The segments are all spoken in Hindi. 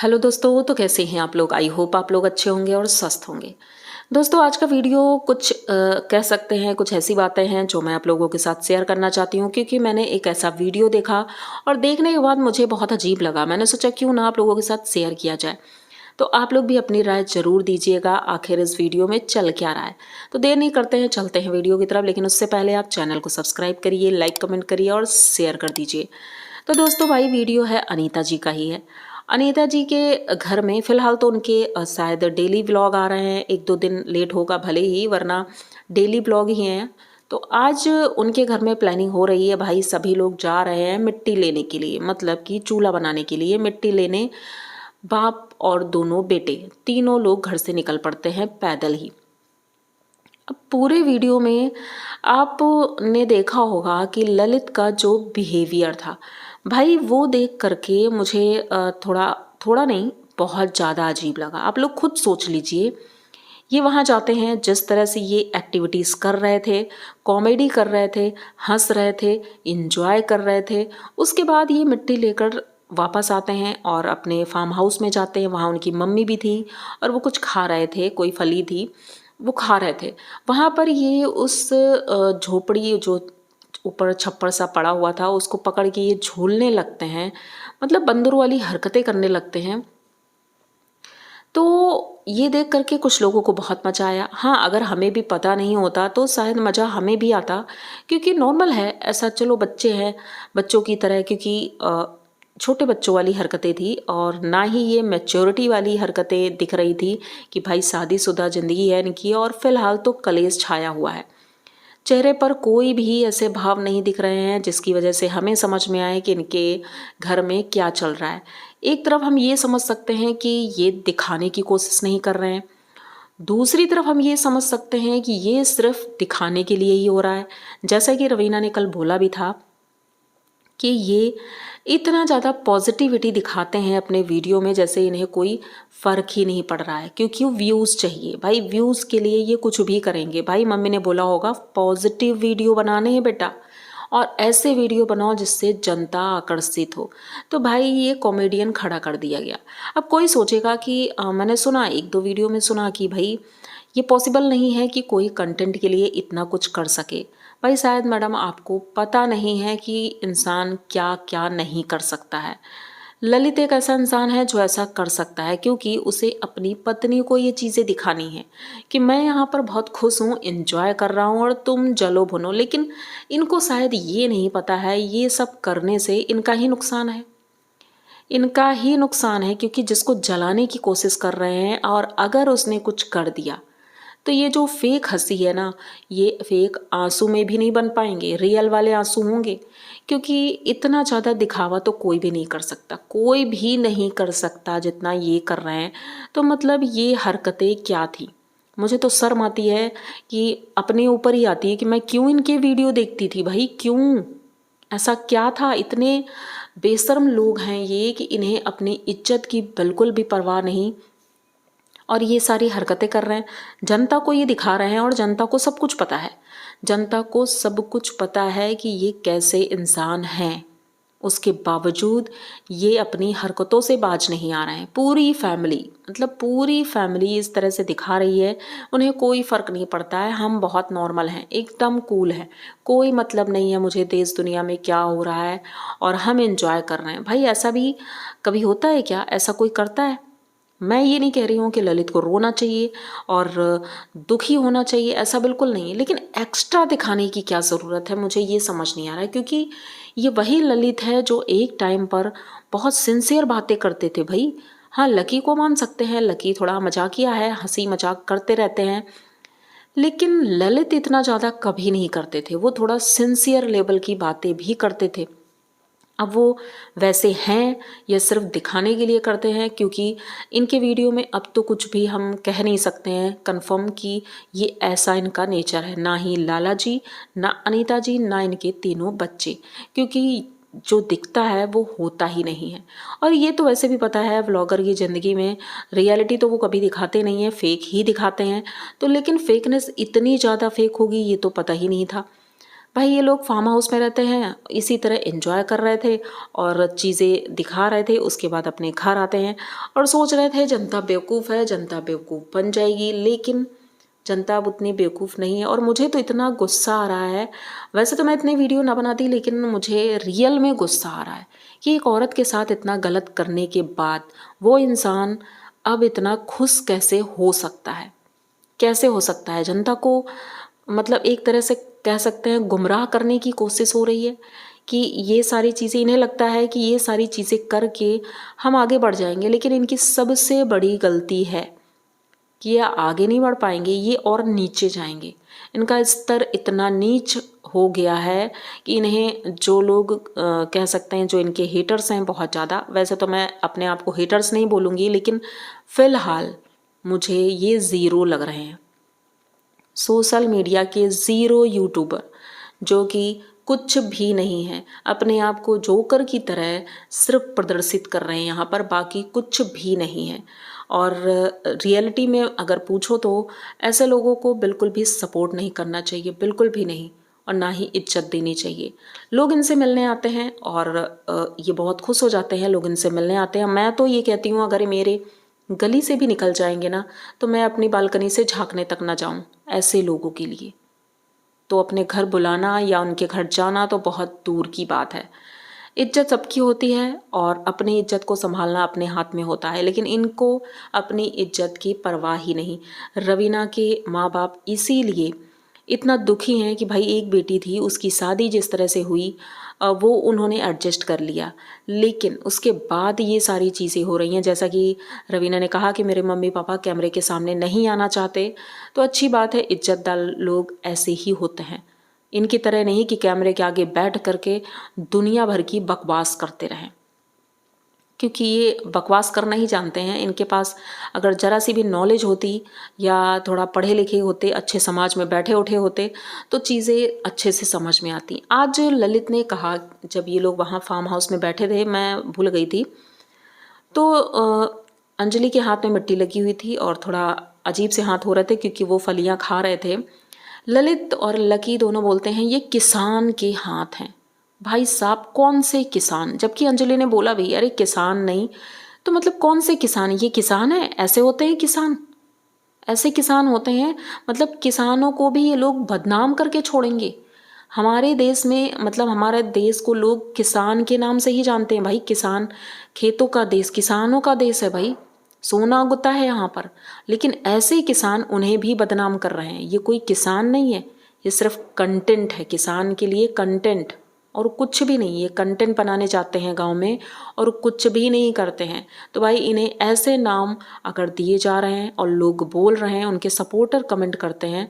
हेलो दोस्तों, तो कैसे हैं आप लोग। आई होप आप लोग अच्छे होंगे और स्वस्थ होंगे। दोस्तों, आज का वीडियो कुछ कह सकते हैं कुछ ऐसी बातें हैं जो मैं आप लोगों के साथ शेयर करना चाहती हूँ, क्योंकि मैंने एक ऐसा वीडियो देखा और देखने के बाद मुझे बहुत अजीब लगा। मैंने सोचा क्यों ना आप लोगों के साथ शेयर किया जाए। तो आप लोग भी अपनी राय जरूर दीजिएगा, आखिर इस वीडियो में चल क्या रहा है। तो देर नहीं करते हैं, चलते हैं वीडियो की तरफ। लेकिन उससे पहले आप चैनल को सब्सक्राइब करिए, लाइक कमेंट करिए और शेयर कर दीजिए। तो दोस्तों, भाई वीडियो है अनीता जी का ही है। अनीता जी के घर में फ़िलहाल तो उनके शायद डेली व्लॉग आ रहे हैं। 1-2 दिन लेट होगा भले ही, वरना डेली व्लॉग ही हैं। तो आज उनके घर में प्लानिंग हो रही है, भाई सभी लोग जा रहे हैं मिट्टी लेने के लिए, मतलब कि चूल्हा बनाने के लिए मिट्टी लेने। बाप और दोनों बेटे, तीनों लोग घर से निकल पड़ते हैं पैदल ही। अब पूरे वीडियो में आपने देखा होगा कि ललित का जो बिहेवियर था, भाई वो देख करके मुझे थोड़ा थोड़ा नहीं, बहुत ज़्यादा अजीब लगा। आप लोग खुद सोच लीजिए, ये वहाँ जाते हैं, जिस तरह से ये एक्टिविटीज़ कर रहे थे, कॉमेडी कर रहे थे, हंस रहे थे, इंजॉय कर रहे थे। उसके बाद ये मिट्टी लेकर वापस आते हैं और अपने फार्म हाउस में जाते हैं। वहाँ उनकी मम्मी भी थी और वो कुछ खा रहे थे, कोई फली थी वो खा रहे थे। वहाँ पर ये उस झोपड़ी जो ऊपर छप्पर सा पड़ा हुआ था उसको पकड़ के ये झूलने लगते हैं, मतलब बंदरों वाली हरकतें करने लगते हैं। तो ये देख करके कुछ लोगों को बहुत मज़ा आया। हाँ, अगर हमें भी पता नहीं होता तो शायद मज़ा हमें भी आता, क्योंकि नॉर्मल है ऐसा। चलो बच्चे हैं, बच्चों की तरह, क्योंकि छोटे बच्चों वाली हरकतें थी और ना ही ये मैच्योरिटी वाली हरकतें दिख रही थी कि भाई शादीशुदा ज़िंदगी है इनकी और फिलहाल तो कलेश छाया हुआ है। चेहरे पर कोई भी ऐसे भाव नहीं दिख रहे हैं जिसकी वजह से हमें समझ में आए कि इनके घर में क्या चल रहा है। एक तरफ हम ये समझ सकते हैं कि ये दिखाने की कोशिश नहीं कर रहे हैं, दूसरी तरफ हम ये समझ सकते हैं कि ये सिर्फ दिखाने के लिए ही हो रहा है। जैसा कि रवीना ने कल बोला भी था कि ये इतना ज़्यादा पॉजिटिविटी दिखाते हैं अपने वीडियो में, जैसे इन्हें कोई फ़र्क ही नहीं पड़ रहा है, क्योंकि व्यूज़ चाहिए। भाई व्यूज़ के लिए ये कुछ भी करेंगे। भाई मम्मी ने बोला होगा पॉजिटिव वीडियो बनाने हैं बेटा, और ऐसे वीडियो बनाओ जिससे जनता आकर्षित हो। तो भाई ये कॉमेडियन खड़ा कर दिया गया। अब कोई सोचेगा कि मैंने सुना 1-2 वीडियो में सुना कि भाई ये पॉसिबल नहीं है कि कोई कंटेंट के लिए इतना कुछ कर सके। भाई शायद मैडम आपको पता नहीं है कि इंसान क्या क्या नहीं कर सकता है। ललित एक ऐसा इंसान है जो ऐसा कर सकता है, क्योंकि उसे अपनी पत्नी को ये चीज़ें दिखानी है कि मैं यहाँ पर बहुत खुश हूँ, एंजॉय कर रहा हूँ और तुम जलो भुनो। लेकिन इनको शायद ये नहीं पता है ये सब करने से इनका ही नुकसान है, इनका ही नुकसान है, क्योंकि जिसको जलाने की कोशिश कर रहे हैं और अगर उसने कुछ कर दिया तो ये जो फेक हंसी है ना, ये फेक आंसू में भी नहीं बन पाएंगे, रियल वाले आंसू होंगे। क्योंकि इतना ज़्यादा दिखावा तो कोई भी नहीं कर सकता, कोई भी नहीं कर सकता जितना ये कर रहे हैं। तो मतलब ये हरकतें क्या थी। मुझे तो शर्म आती है कि अपने ऊपर ही आती है कि मैं क्यों इनके वीडियो देखती थी। भाई क्यों, ऐसा क्या था। इतने बेशर्म लोग हैं ये कि इन्हें अपनी इज्जत की बिल्कुल भी परवाह नहीं, और ये सारी हरकतें कर रहे हैं। जनता को ये दिखा रहे हैं और जनता को सब कुछ पता है। जनता को सब कुछ पता है कि ये कैसे इंसान हैं। उसके बावजूद ये अपनी हरकतों से बाज नहीं आ रहे हैं। पूरी फैमिली, मतलब पूरी फैमिली इस तरह से दिखा रही है, उन्हें कोई फ़र्क नहीं पड़ता है। हम बहुत नॉर्मल हैं, एकदम कूल हैं, कोई मतलब नहीं है मुझे देश दुनिया में क्या हो रहा है, और हम एंजॉय कर रहे हैं। भाई ऐसा भी कभी होता है क्या, ऐसा कोई करता है। मैं ये नहीं कह रही हूँ कि ललित को रोना चाहिए और दुखी होना चाहिए, ऐसा बिल्कुल नहीं है। लेकिन एक्स्ट्रा दिखाने की क्या ज़रूरत है, मुझे ये समझ नहीं आ रहा है। क्योंकि ये वही ललित है जो एक टाइम पर बहुत सिंसियर बातें करते थे भाई। हाँ, लकी को मान सकते हैं, लकी थोड़ा मजाकिया है, हंसी मजाक करते रहते हैं। लेकिन ललित इतना ज़्यादा कभी नहीं करते थे, वो थोड़ा सिंसियर लेवल की बातें भी करते थे। अब वो वैसे हैं या सिर्फ दिखाने के लिए करते हैं, क्योंकि इनके वीडियो में अब तो कुछ भी हम कह नहीं सकते हैं कंफर्म कि ये ऐसा इनका नेचर है। ना ही लाला जी, ना अनीता जी, ना इनके तीनों बच्चे, क्योंकि जो दिखता है वो होता ही नहीं है। और ये तो वैसे भी पता है व्लॉगर की ज़िंदगी में रियलिटी तो वो कभी दिखाते नहीं हैं, फेक ही दिखाते हैं। तो लेकिन फेकनेस इतनी ज़्यादा फेक होगी ये तो पता ही नहीं था। भाई ये लोग फार्म हाउस में रहते हैं, इसी तरह एंजॉय कर रहे थे और चीज़ें दिखा रहे थे, उसके बाद अपने घर आते हैं और सोच रहे थे जनता बेवकूफ़ है, जनता बेवकूफ़ बन जाएगी। लेकिन जनता अब उतनी बेवकूफ़ नहीं है। और मुझे तो इतना गुस्सा आ रहा है, वैसे तो मैं इतनी वीडियो ना बनाती, लेकिन मुझे रियल में गुस्सा आ रहा है कि एक औरत के साथ इतना गलत करने के बाद वो इंसान अब इतना खुश कैसे हो सकता है, कैसे हो सकता है। जनता को मतलब एक तरह से कह सकते हैं गुमराह करने की कोशिश हो रही है कि ये सारी चीज़ें, इन्हें लगता है कि ये सारी चीज़ें करके हम आगे बढ़ जाएंगे। लेकिन इनकी सबसे बड़ी गलती है कि ये आगे नहीं बढ़ पाएंगे, ये और नीचे जाएंगे। इनका स्तर इतना नीच हो गया है कि इन्हें जो लोग कह सकते हैं, जो इनके हेटर्स हैं बहुत ज़्यादा, वैसे तो मैं अपने आप को हेटर्स नहीं बोलूँगी, लेकिन फ़िलहाल मुझे ये ज़ीरो लग रहे हैं। सोशल मीडिया के ज़ीरो यूट्यूबर जो कि कुछ भी नहीं है, अपने आप को जोकर की तरह सिर्फ प्रदर्शित कर रहे हैं यहाँ पर, बाकी कुछ भी नहीं है। और रियलिटी में अगर पूछो तो ऐसे लोगों को बिल्कुल भी सपोर्ट नहीं करना चाहिए, बिल्कुल भी नहीं, और ना ही इज्जत देनी चाहिए। लोग इनसे मिलने आते हैं और ये बहुत खुश हो जाते हैं, लोग इनसे मिलने आते हैं। मैं तो ये कहती हूँ अगर मेरे गली से भी निकल जाएंगे ना, तो मैं अपनी बालकनी से झांकने तक ना जाऊं ऐसे लोगों के लिए। तो अपने घर बुलाना या उनके घर जाना तो बहुत दूर की बात है। इज्जत सबकी होती है और अपनी इज्जत को संभालना अपने हाथ में होता है, लेकिन इनको अपनी इज्जत की परवाह ही नहीं। रवीना के माँ बाप इसीलिए इतना दुखी हैं कि भाई एक बेटी थी, उसकी शादी जिस तरह से हुई वो उन्होंने एडजस्ट कर लिया, लेकिन उसके बाद ये सारी चीज़ें हो रही हैं। जैसा कि रवीना ने कहा कि मेरे मम्मी पापा कैमरे के सामने नहीं आना चाहते, तो अच्छी बात है, इज्जतदार लोग ऐसे ही होते हैं। इनकी तरह नहीं कि कैमरे के आगे बैठ करके दुनिया भर की बकवास करते रहें, क्योंकि ये बकवास करना ही जानते हैं। इनके पास अगर ज़रा सी भी नॉलेज होती या थोड़ा पढ़े लिखे होते, अच्छे समाज में बैठे उठे होते, तो चीज़ें अच्छे से समझ में आती। आज ललित ने कहा, जब ये लोग वहाँ फार्म हाउस में बैठे थे, मैं भूल गई थी, तो अंजलि के हाथ में मिट्टी लगी हुई थी और थोड़ा अजीब से हाथ हो रहे थे क्योंकि वो फलियाँ खा रहे थे। ललित और लकी दोनों बोलते हैं ये किसान के हाथ हैं। भाई साहब कौन से किसान, जबकि अंजलि ने बोला भी अरे किसान नहीं, तो मतलब कौन से किसान, ये किसान है? ऐसे होते हैं किसान, ऐसे किसान होते हैं। मतलब किसानों को भी ये लोग बदनाम करके छोड़ेंगे। हमारे देश में मतलब हमारे देश को लोग किसान के नाम से ही जानते हैं। भाई किसान, खेतों का देश, किसानों का देश है भाई, सोना उगता है यहाँ पर। लेकिन ऐसे किसान उन्हें भी बदनाम कर रहे हैं। ये कोई किसान नहीं है, ये सिर्फ कंटेंट है, किसान के लिए कंटेंट और कुछ भी नहीं। ये कंटेंट बनाने जाते हैं गांव में और कुछ भी नहीं करते हैं। तो भाई इन्हें ऐसे नाम अगर दिए जा रहे हैं और लोग बोल रहे हैं, उनके सपोर्टर कमेंट करते हैं,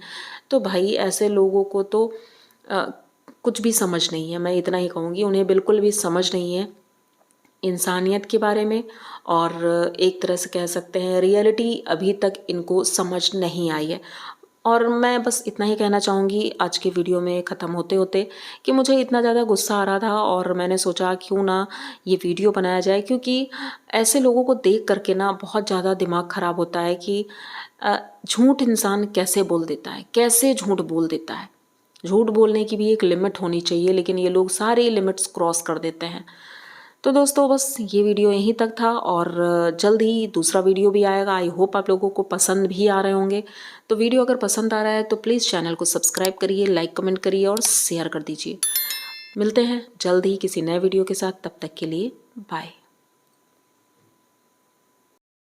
तो भाई ऐसे लोगों को तो कुछ भी समझ नहीं है। मैं इतना ही कहूँगी, उन्हें बिल्कुल भी समझ नहीं है इंसानियत के बारे में, और एक तरह से कह सकते हैं रियलिटी अभी तक इनको समझ नहीं आई है। और मैं बस इतना ही कहना चाहूँगी आज के वीडियो में ख़त्म होते होते कि मुझे इतना ज़्यादा गुस्सा आ रहा था और मैंने सोचा क्यों ना ये वीडियो बनाया जाए, क्योंकि ऐसे लोगों को देख करके ना बहुत ज़्यादा दिमाग ख़राब होता है कि झूठ इंसान कैसे बोल देता है, कैसे झूठ बोल देता है। झूठ बोलने की भी एक लिमिट होनी चाहिए, लेकिन ये लोग सारे लिमिट्स क्रॉस कर देते हैं। तो दोस्तों बस ये वीडियो यहीं तक था और जल्द ही दूसरा वीडियो भी आएगा। आई होप आप लोगों को पसंद भी आ रहे होंगे। तो वीडियो अगर पसंद आ रहा है तो प्लीज़ चैनल को सब्सक्राइब करिए, लाइक कमेंट करिए और शेयर कर दीजिए। मिलते हैं जल्द ही किसी नए वीडियो के साथ, तब तक के लिए बाय।